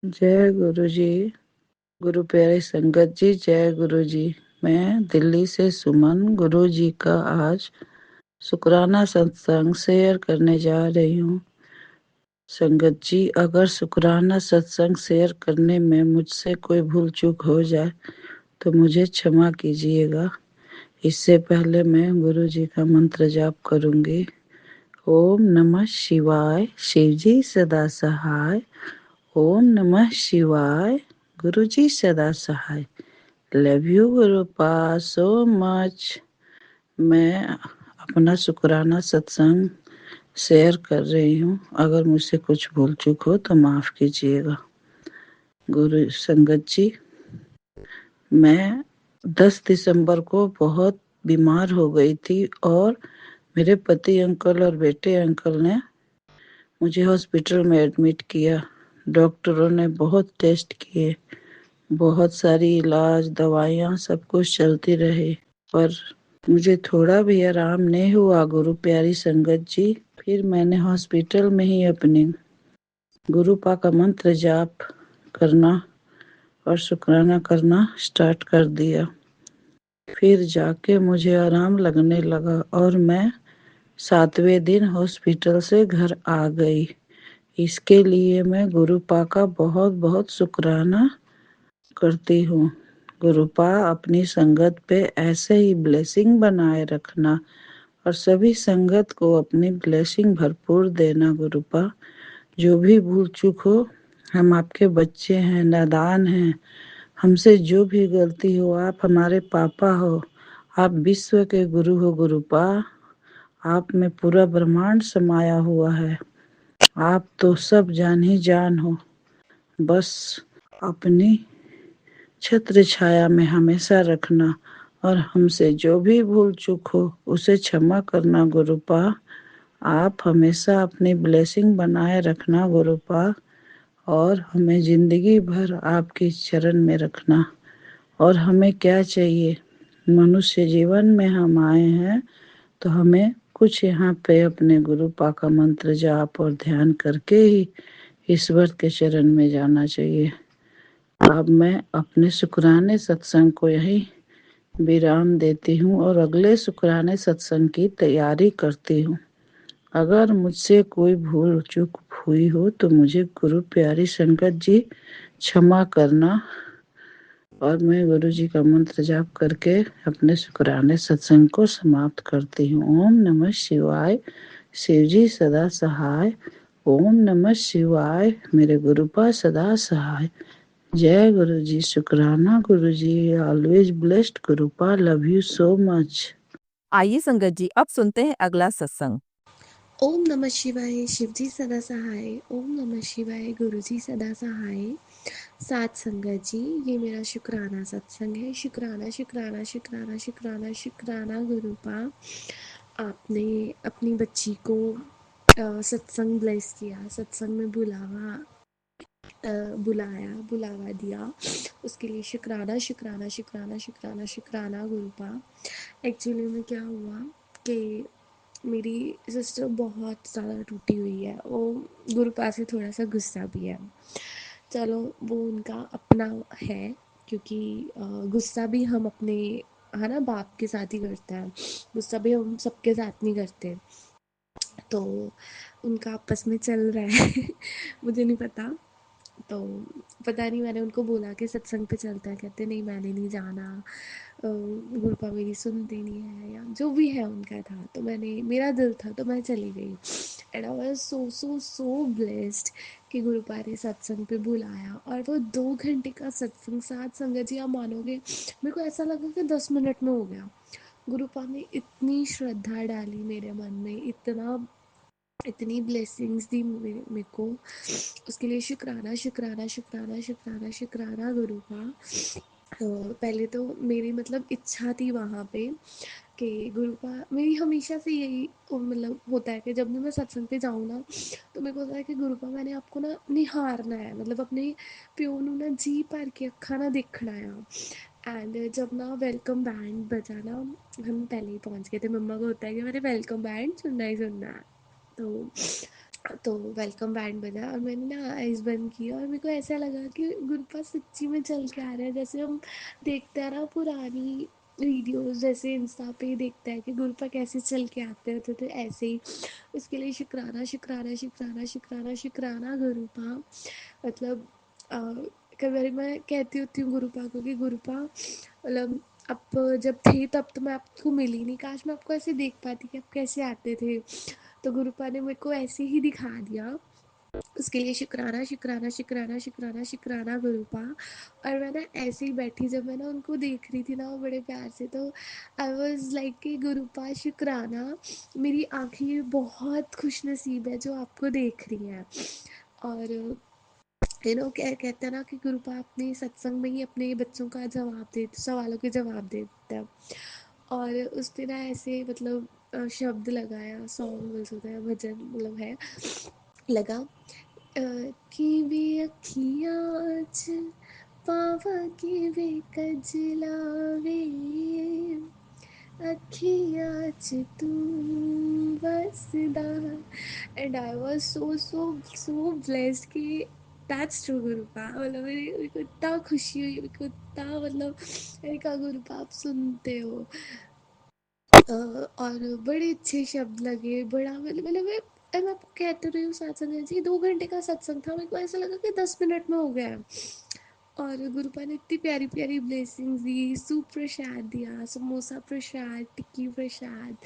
जय गुरु जी। गुरु प्यारे संगत जी, जय गुरु जी। मैं दिल्ली से सुमन गुरु जी का आज शुक्राना सत्संग शेयर करने जा रही हूँ। संगत जी, अगर शुक्राना सत्संग शेयर करने में मुझसे कोई भूल चूक हो जाए तो मुझे क्षमा कीजिएगा। इससे पहले मैं गुरु जी का मंत्र जाप करूंगी। ओम नमः शिवाय, शिव जी सदा सहाय। ओम नमः शिवाय, गुरु जी सदा सहाय। Love you Gurupa so much. मैं अपना शुक्राना सत्संग शेयर कर रही हूँ। अगर मुझसे कुछ भूल चूक हो तो माफ कीजिएगा। गुरु संगत जी, मैं 10 दिसंबर को बहुत बीमार हो गई थी और मेरे पति अंकल और बेटे अंकल ने मुझे हॉस्पिटल में एडमिट किया। डॉक्टरों ने बहुत टेस्ट किए, बहुत सारी इलाज दवाइयाँ सब कुछ चलती रही, पर मुझे थोड़ा भी आराम नहीं हुआ। गुरु प्यारी संगत जी, फिर मैंने हॉस्पिटल में ही अपने गुरुपा का मंत्र जाप करना और शुक्राना करना स्टार्ट कर दिया। फिर जाके मुझे आराम लगने लगा और मैं 7वें दिन हॉस्पिटल से घर आ गई। इसके लिए मैं गुरुपा का बहुत बहुत शुक्राना करती हूँ। गुरुपा, अपनी संगत पे ऐसे ही ब्लेसिंग बनाए रखना और सभी संगत को अपनी ब्लेसिंग भरपूर देना। गुरुपा, जो भी भूल चूक हो, हम आपके बच्चे हैं, नादान हैं। हमसे जो भी गलती हो, आप हमारे पापा हो, आप विश्व के गुरु हो। गुरुपा, आप में पूरा ब्रह्मांड समाया हुआ है। आप तो सब जान ही जान हो। बस अपनी छत्र छाया में हमेशा रखना और हमसे जो भी भूल चूक हो उसे क्षमा करना। गुरुपा, आप हमेशा अपनी ब्लेसिंग बनाए रखना गुरुपा, और हमें जिंदगी भर आपके चरण में रखना। और हमें क्या चाहिए? मनुष्य जीवन में हम आए हैं तो हमें कुछ यहाँ पे अपने गुरुपा का मंत्र जाप और ध्यान करके ही ईश्वर के चरण में जाना चाहिए। अब मैं अपने शुक्राने सत्संग को यही विराम देती हूँ और अगले शुक्राने सत्संग की तैयारी करती हूँ। अगर मुझसे कोई भूल चूक हुई हो तो मुझे गुरु प्यारी संगत जी क्षमा करना। और मैं गुरु जी का मंत्र जाप करके अपने शुक्राने सत्संग को समाप्त करती हूँ। ओम नमः शिवाय, शिव जी सदा सहाय। ओम नमः शिवाय, मेरे गुरुपा सदा सहाय। जय गुरु जी। शुक्राना गुरु जी। ऑलवेज ब्लेस्ड गुरुपा। Love you so much. आइए संगत जी, अब सुनते हैं अगला सत्संग। ओम नमः शिवाय, शिवजी सदा सहाय। ओम नमः शिवाय, गुरुजी सदा सहाय। साथ संगत जी, ये मेरा शुक्राना सत्संग है। शुक्राना शुक्राना शुक्राना शुक्राना शुक्राना गुरुपा, आपने अपनी बच्ची को सत्संग ब्लेस किया, सत्संग में बुलावा दिया, उसके लिए शुक्राना शुक्राना शुक्राना शुक्राना शुक्राना गुरुपा। एक्चुअली में क्या हुआ कि मेरी सिस्टर बहुत ज़्यादा टूटी हुई है, वो गुरुपा से थोड़ा सा गुस्सा भी है। चलो, वो उनका अपना है, क्योंकि गुस्सा भी हम अपने, है ना, बाप के साथ ही करते हैं। गुस्सा भी हम सबके साथ नहीं करते। तो उनका आपस में चल रहा है मुझे नहीं पता। तो पता नहीं, मैंने उनको बोला कि सत्संग पे चलता है, कहते नहीं मैंने नहीं जाना, गुरुपा मेरी सुनते नहीं है, या जो भी है उनका था। तो मेरा दिल था तो मैं चली गई। And I was so so so blessed कि गुरुपा ने सत्संग पे बुलाया, और वो 2 घंटे का सत्संग, साथ संगत जी आप मानोगे, मेरे को ऐसा लगा कि 10 मिनट में हो गया। गुरुपा ने इतनी श्रद्धा डाली मेरे मन में, इतनी ब्लेसिंग्स दी मेरे को। उसके लिए शुक्राना शुक्राना शुक्राना शुक्राना शुक्राना गुरुपा। पहले तो मेरी मतलब इच्छा थी वहाँ पे कि गुरुपा, मेरी हमेशा से यही मतलब होता है कि जब भी मैं सत्संग पे जाऊँ ना, तो मेरे को होता है कि गुरुपा मैंने आपको ना निहारना है, मतलब अपने प्यो नू ना जी भर के अखा ना देखना है। एंड जब ना वेलकम बैंड बजा ना, हम पहले ही पहुँच गए थे। मम्मा को होता है कि मैंने वेलकम बैंड सुनना ही सुनना है। तो तो वेलकम बैंड बजा और मैंने ना आइज़ बंद की और मेरे को ऐसा लगा कि गुरप्पा सच्ची में चल के आ रहा है, जैसे हम देखते हैं ना पुरानी वीडियोस, जैसे इंस्टा पे देखते हैं कि गुरप्पा कैसे चल के आते होते थे, ऐसे ही उसके लिए शुक्राना शुक्राना शुक्राना शुक्राना शुक्राना गुरप्पा। मतलब कई बार मैं कहती होती हूँ गुरप्पा को कि गुरप्पा मतलब अब जब थे तब तो मैं आपको मिली नहीं, काश मैं आपको ऐसे देख पाती कि आप कैसे आते थे। तो गुरुपा ने मेरे को ऐसे ही दिखा दिया, उसके लिए शुक्राना शुक्राना शुक्राना शुक्राना शुक्राना गुरुपा। और मैं ना ऐसे ही बैठी, जब मैं ना उनको देख रही थी ना वो बड़े प्यार से, तो आई वॉज लाइक कि गुरुपा शुक्राना, मेरी आँखें बहुत खुश नसीब है जो आपको देख रही हैं। और क्या कहते हैं ना कि गुरुपा अपने सत्संग में ही अपने बच्चों का जवाब दे, सवालों के जवाब देता है। और उसने ना ऐसे मतलब शब्द लगाया, सॉन्ग बोल सकते हैं, भजन मतलब है, लगा कि वे अखियाँ च पावा कि वे कजलावे, अखियाँ च तू बसदा। And I was so blessed कि दैट्स ट्रू गुरुपा। मतलब मेरे को इतना खुशी हुई, मेरे को इतना मतलब, मैंने कहा गुरुपा आप सुनते हो। और बड़े अच्छे शब्द लगे, बड़ा मतलब मैं आपको कहते रही हूँ सत्संग जी 2 घंटे का सत्संग था, मेरे को ऐसा लगा कि 10 मिनट में हो गया है। और गुरुपा ने इतनी प्यारी प्यारी ब्लेसिंग्स दी, सूप प्रसाद दिया, समोसा प्रसाद, टिक्की प्रसाद,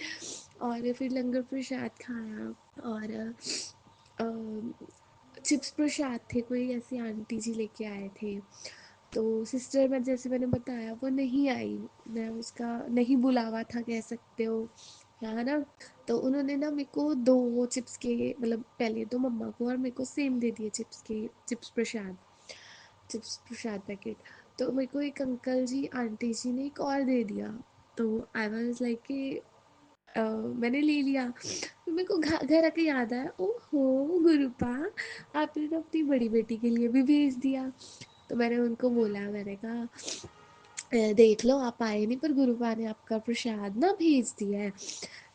और फिर लंगर प्रसाद खाया। और चिप्स प्रसाद थे, कोई ऐसी आंटी जी लेके आए थे। तो सिस्टर में जैसे मैंने बताया वो नहीं आई, मैं उसका नहीं बुलावा था कह सकते हो, है ना। तो उन्होंने ना मेरे को 2 चिप्स के, मतलब पहले तो मम्मा को और मेरे को सेम दे दिए चिप्स प्रसाद पैकेट। तो मेरे को एक अंकल जी आंटी जी ने एक और दे दिया। तो आई वाज लाइक कि मैंने ले लिया। फिर मेरे को घर आके याद आया, ओहो गुरुपा, आपने तो अपनी बड़ी बेटी के लिए भी भेज दिया। तो मैंने उनको बोला, मैंने कहा देख लो आप आए नहीं पर गुरुपा ने आपका प्रसाद ना भेज दिया है।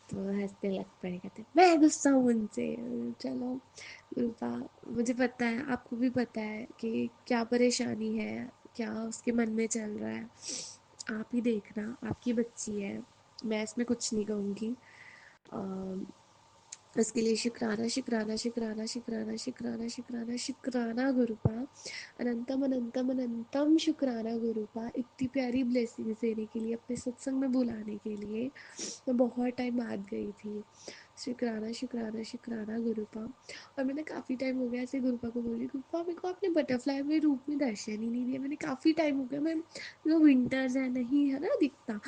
तो हंसने लग पड़े, कहते मैं गुस्सा हूँ उनसे। चलो गुरुपा, मुझे पता है, आपको भी पता है कि क्या परेशानी है, क्या उसके मन में चल रहा है, आप ही देखना, आपकी बच्ची है, मैं इसमें कुछ नहीं कहूँगी। उसके लिए शुक्राना शुक्राना शुक्राना शुक्राना शुक्राना शुक्राना शुक्राना गुरुपा, अनंतम अनंतम अनंतम शुक्राना गुरुपा, इतनी प्यारी ब्लेसिंग्स देने के लिए, अपने सत्संग में बुलाने के लिए। मैं बहुत टाइम बाद गई थी। शुक्राना शुक्राना शुक्राना गुरुपा। और मैंने काफ़ी टाइम हो गया ऐसे गुरुपा को बोली, गुरुपा मेरे को आपने बटरफ्लाई में रूप में दर्शन ही नहीं दिया, मैंने काफ़ी टाइम हो गया, मैं जो विंटर्स है नहीं है ना दिखता।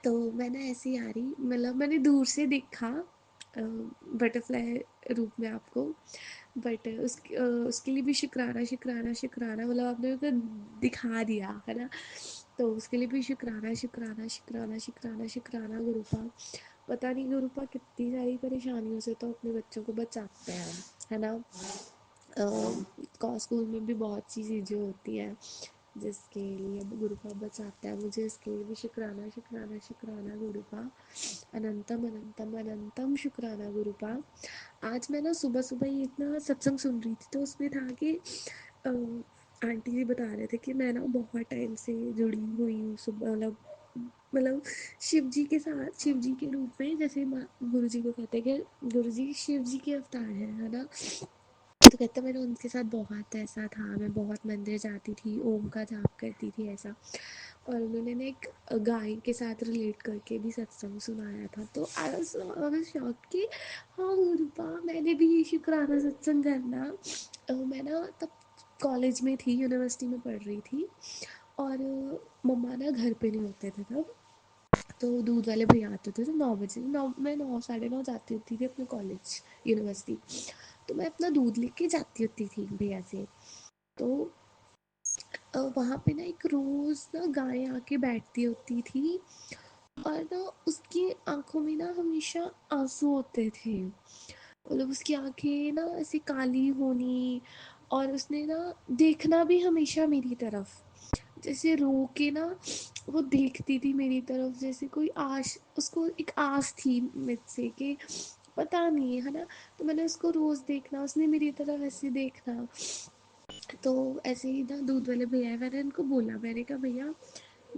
तो मैं ना ऐसे ही आ रही, मतलब मैंने दूर से देखा बटरफ्लाई रूप में आपको, बट उसके लिए भी शुक्राना शुक्राना शुक्राना, मतलब आपने मेरे को दिखा दिया है ना। तो उसके लिए भी शुक्राना शुक्राना शुक्राना शुक्राना शुक्राना गुरुपा। पता नहीं गुरुपा कितनी सारी परेशानियों से तो अपने बच्चों को बचाते हैं, है ना। स्कूल में भी बहुत सी चीज़ें होती हैं जिसके लिए गुरुपा बचाता है मुझे, इसके लिए भी शुक्राना शुक्राना शुक्राना गुरुपा, अनंतम अनंतम अनंतम शुक्राना गुरुपा। आज मैं ना सुबह सुबह ही इतना सत्संग सुन रही थी, तो उसमें था कि अ, आंटी जी बता रहे थे कि मैं ना बहुत टाइम से जुड़ी हुई हूँ सुबह, मतलब शिव जी के साथ, शिव जी के रूप में, जैसे गुरु जी को कहते हैं कि गुरु जी शिव जी के अवतार हैं, है ना। तो कहते मैंने उनके साथ बहुत ऐसा था, मैं बहुत मंदिर जाती थी, ओम का जाप करती थी ऐसा। और उन्होंने ना एक गाय के साथ रिलेट करके भी सत्संग सुनाया था। तो आई वाज शॉक कि हाँ गुरुपा, मैंने भी ये शुक्राना सत्संग करना। मैं ना तब कॉलेज में थी, यूनिवर्सिटी में पढ़ रही थी, और मम्मा ना घर पे नहीं होते थे तब। तो दूध वाले भैया आते थे, तो 9 बजे, मैं 9 साढ़े 9 जाती होती थी अपने कॉलेज यूनिवर्सिटी। तो मैं अपना दूध लेके जाती होती थी भैया से। तो वहाँ पे ना एक रोज़ ना गाय आके बैठती होती थी, और ना उसकी आंखों में ना हमेशा आंसू होते थे, मतलब उसकी आंखें ना ऐसी काली होनी, और उसने ना देखना भी हमेशा मेरी तरफ, जैसे रो के ना वो देखती थी मेरी तरफ, जैसे कोई आश, उसको एक आस थी मुझसे कि पता नहीं है ना। तो मैंने उसको रोज़ देखना, उसने मेरी तरफ ऐसे देखना। तो ऐसे ही ना दूध वाले भैया है, मैंने उनको बोला, मैंने कहा भैया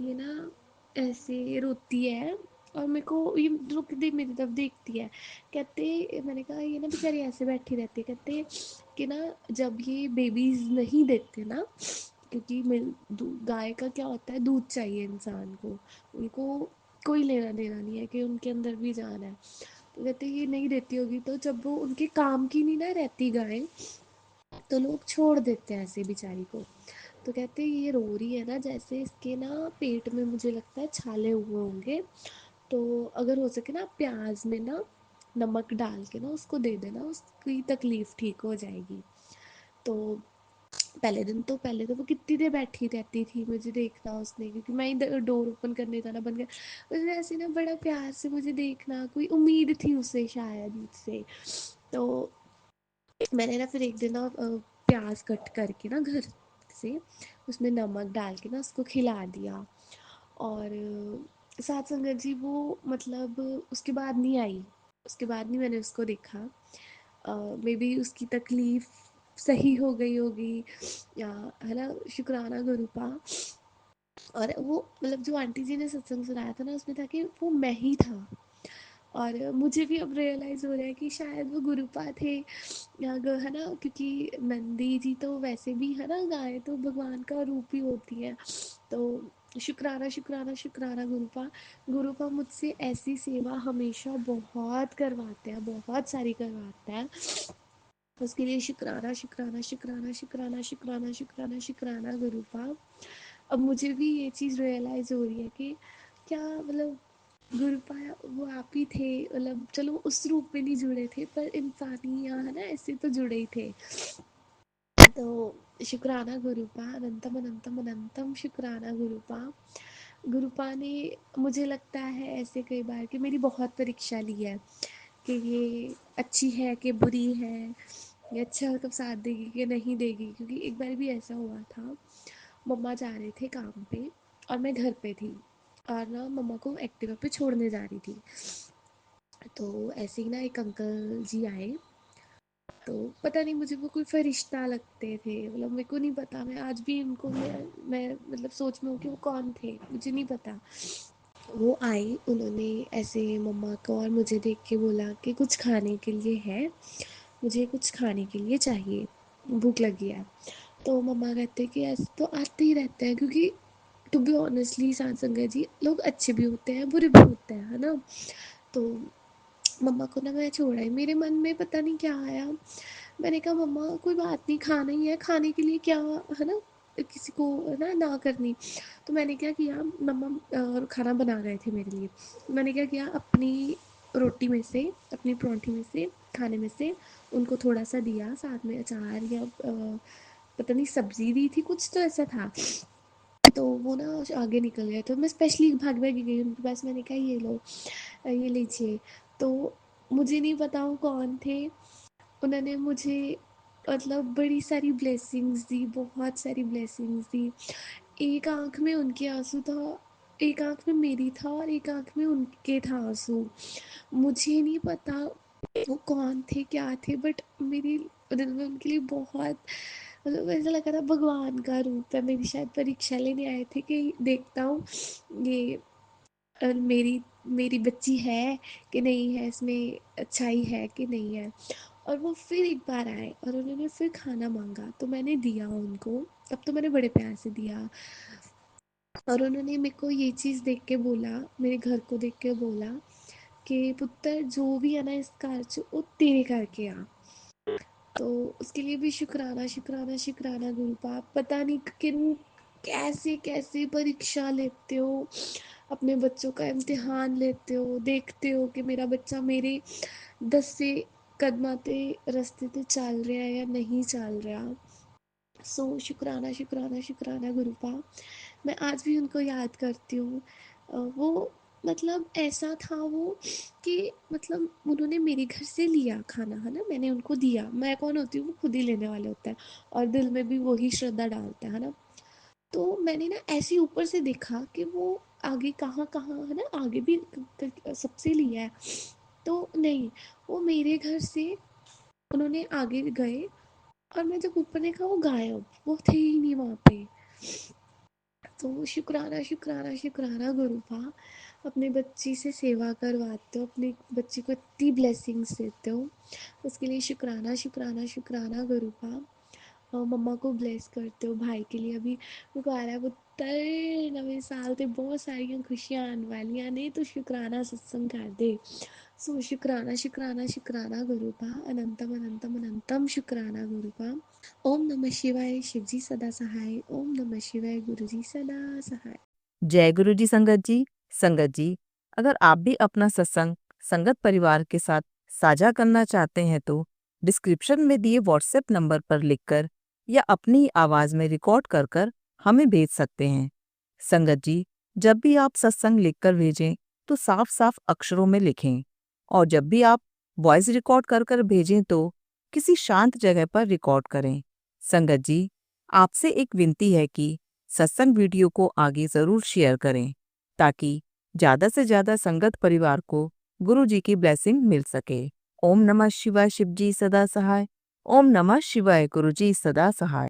ये ना ऐसे रोती है और मेरे को ये रुक दे मेरी तरफ देखती है। कहते, मैंने कहा ये ना बेचारी ऐसे बैठी रहती है। कहते कि ना जब ये बेबीज नहीं देते ना, क्योंकि गाय का क्या होता है, दूध चाहिए इंसान को, उनको कोई लेना देना नहीं है कि उनके अंदर भी जान है। तो कहते ये नहीं देती होगी, तो जब वो उनके काम की नहीं ना रहती गाय, तो लोग छोड़ देते हैं ऐसे बेचारी को। तो कहते ये रो रही है ना, जैसे इसके ना पेट में मुझे लगता है छाले हुए होंगे, तो अगर हो सके ना प्याज में ना नमक डाल के ना उसको दे देना, उसकी तकलीफ ठीक हो जाएगी। तो पहले तो वो कितनी देर बैठी रहती थी मुझे देखना उसने, क्योंकि मैं ही डोर ओपन करने जाना बंद कर, उसने ऐसे ना बड़ा प्यार से मुझे देखना, कोई उम्मीद थी उसे शायद मुझसे। तो मैंने ना फिर एक दिन ना प्याज कट करके ना घर से उसमें नमक डाल के ना उसको खिला दिया। और साथ संगत जी वो मतलब उसके बाद नहीं आई, उसके बाद नहीं मैंने उसको देखा। मे बी उसकी तकलीफ सही हो गई होगी, या है ना, शुक्राना गुरुपा। और वो मतलब जो आंटी जी ने सत्संग सुनाया था ना, उसमें था कि वो मैं ही था। और मुझे भी अब रियलाइज़ हो रहा है कि शायद वो गुरुपा थे, या है ना, क्योंकि नंदी जी तो वैसे भी है ना, गाय तो भगवान का रूप ही होती है। तो शुक्राना शुक्राना शुक्राना गुरुपा। गुरुपा मुझसे ऐसी सेवा हमेशा बहुत करवाते हैं, बहुत सारी करवाते हैं। उसके लिए शुक्राना शुक्राना शुक्राना शुक्राना शुक्राना शुक्राना शुक्राना गुरुपा। अब मुझे भी ये चीज़ रियलाइज़ हो रही है कि क्या मतलब गुरुपा वो आप ही थे, मतलब चलो उस रूप में नहीं जुड़े थे, पर इंसानी या है ना ऐसे तो जुड़े ही थे। तो शुक्राना गुरुपा, अनंतम अनंतम अनंतम शुक्राना गुरुपा। गुरुपा ने, मुझे लगता है ऐसे कई बार कि मेरी बहुत परीक्षा ली है कि ये अच्छी है कि बुरी है, ये अच्छा कब साथ देगी कि नहीं देगी। क्योंकि एक बार भी ऐसा हुआ था, मम्मा जा रहे थे काम पे और मैं घर पे थी, और ना मम्मा को एक्टिवा पे छोड़ने जा रही थी। तो ऐसे ही ना एक अंकल जी आए, तो पता नहीं मुझे वो कोई फरिश्ता लगते थे, मतलब मेरे को नहीं पता, मैं आज भी उनको मैं मतलब सोच में हूँ कि वो कौन थे, मुझे नहीं पता। वो आए, उन्होंने ऐसे मम्मा को और मुझे देख के बोला कि कुछ खाने के लिए है, मुझे कुछ खाने के लिए चाहिए, भूख लगी है। तो मम्मा कहते कि ऐसे तो आते ही रहते हैं, क्योंकि टू बी ऑनेस्टली साथ संगत जी, लोग अच्छे भी होते हैं बुरे भी होते हैं, है ना। तो मम्मा को ना मैं छोड़ा ही, मेरे मन में पता नहीं क्या आया, मैंने कहा मम्मा कोई बात नहीं, खाना ही है, खाने के लिए क्या, है ना, किसी को है ना ना करनी। तो मैंने क्या किया, मम्मा खाना बना रहे थे मेरे लिए, मैंने क्या किया, अपनी रोटी में से, अपनी परांठी में से, खाने में से उनको थोड़ा सा दिया, साथ में अचार या पता नहीं सब्जी दी थी कुछ, तो ऐसा था। तो वो ना आगे निकल गए, तो मैं स्पेशली भाग भाग गई उनके पास, मैंने कहा ये लो, ये लीजिए। तो मुझे नहीं पता वो कौन थे, उन्होंने मुझे मतलब बड़ी सारी ब्लेसिंग्स दी, बहुत सारी ब्लेसिंग्स दी। एक आंख में उनके आंसू था, एक आंख में मेरी था, और एक आंख में उनके था आंसू। मुझे नहीं पता वो कौन थे क्या थे, बट मेरी दिल में उनके लिए बहुत, मतलब ऐसा लगा था भगवान का रूप है, मेरी शायद परीक्षा लेने आए थे कि देखता हूँ ये मेरी मेरी बच्ची है कि नहीं है, इसमें अच्छाई है कि नहीं है। और वो फिर एक बार आए और उन्होंने फिर खाना मांगा, तो मैंने दिया उनको, अब तो मैंने बड़े प्यार से दिया। और उन्होंने मेरे को ये चीज़ देख के बोला, मेरे घर को देख के बोला कि पुत्र जो भी है ना इस कार्य वो तेरे करके आ। तो उसके लिए भी शुक्राना शुक्राना शुक्राना गुरुपा। पता नहीं किन कैसे कैसे परीक्षा लेते हो, अपने बच्चों का इम्तिहान लेते हो, देखते हो कि मेरा बच्चा मेरे 10 से कदमाते रास्ते पे चल रहा है या नहीं चल रहा। सो शुक्राना शुक्राना शुक्राना गुरुपा। मैं आज भी उनको याद करती हूँ। वो मतलब ऐसा था वो कि मतलब उन्होंने मेरे घर से लिया खाना, है ना, मैंने उनको दिया, मैं कौन होती हूँ, वो खुद ही लेने वाले होता है, और दिल में भी वही श्रद्धा डालता है ना। तो मैंने ना ऐसे ऊपर से देखा कि वो आगे कहाँ कहाँ है ना, आगे भी सबसे लिया है, तो नहीं, वो मेरे घर से उन्होंने आगे गए और मैं जब ऊपर देखा वो गायब, वो थे ही नहीं वहाँ पे। तो शुक्राना शुक्राना शुक्राना गुरुपा, अपने बच्ची से सेवा करवाते हो, अपनी बच्ची को इतनी ब्लेसिंग्स देते हो, उसके लिए शुक्राना शुक्राना शुक्राना गुरुपा। और मम्मा को ब्लेस करते हो, भाई के लिए अभी वो आ रहा है पुत्तर, नवे साल ते बहुत सारियां खुशियां आने वालियां ने, तो शुक्राना सत्संग कर दे। सो शुक्राना शुक्राना शुक्राना गुरुपा, अनंतम अनंतम अनंतम शुक्राना गुरुपा। ओम नमः शिवाय, शिवजी सदा सहाय। ओम नमः शिवाय, गुरुजी सदा सहाय। जय गुरु जी संगत जी। संगत जी, अगर आप भी अपना सत्संग संगत परिवार के साथ साझा करना चाहते हैं तो डिस्क्रिप्शन में दिए व्हाट्सएप नंबर पर लिखकर या अपनी आवाज में रिकॉर्ड कर कर हमें भेज सकते हैं। संगत जी, जब भी आप सत्संग लिखकर भेजें तो साफ साफ अक्षरों में लिखें, और जब भी आप वॉइस रिकॉर्ड कर कर भेजें तो किसी शांत जगह पर रिकॉर्ड करें। संगत जी, आपसे एक विनती है कि सत्संग वीडियो को आगे जरूर शेयर करें ताकि ज्यादा से ज्यादा संगत परिवार को गुरु जी की ब्लेसिंग मिल सके। ओम नमः शिवाय, शिव जी सदा सहाय। ओम नमः शिवाय, गुरु जी सदा सहाय।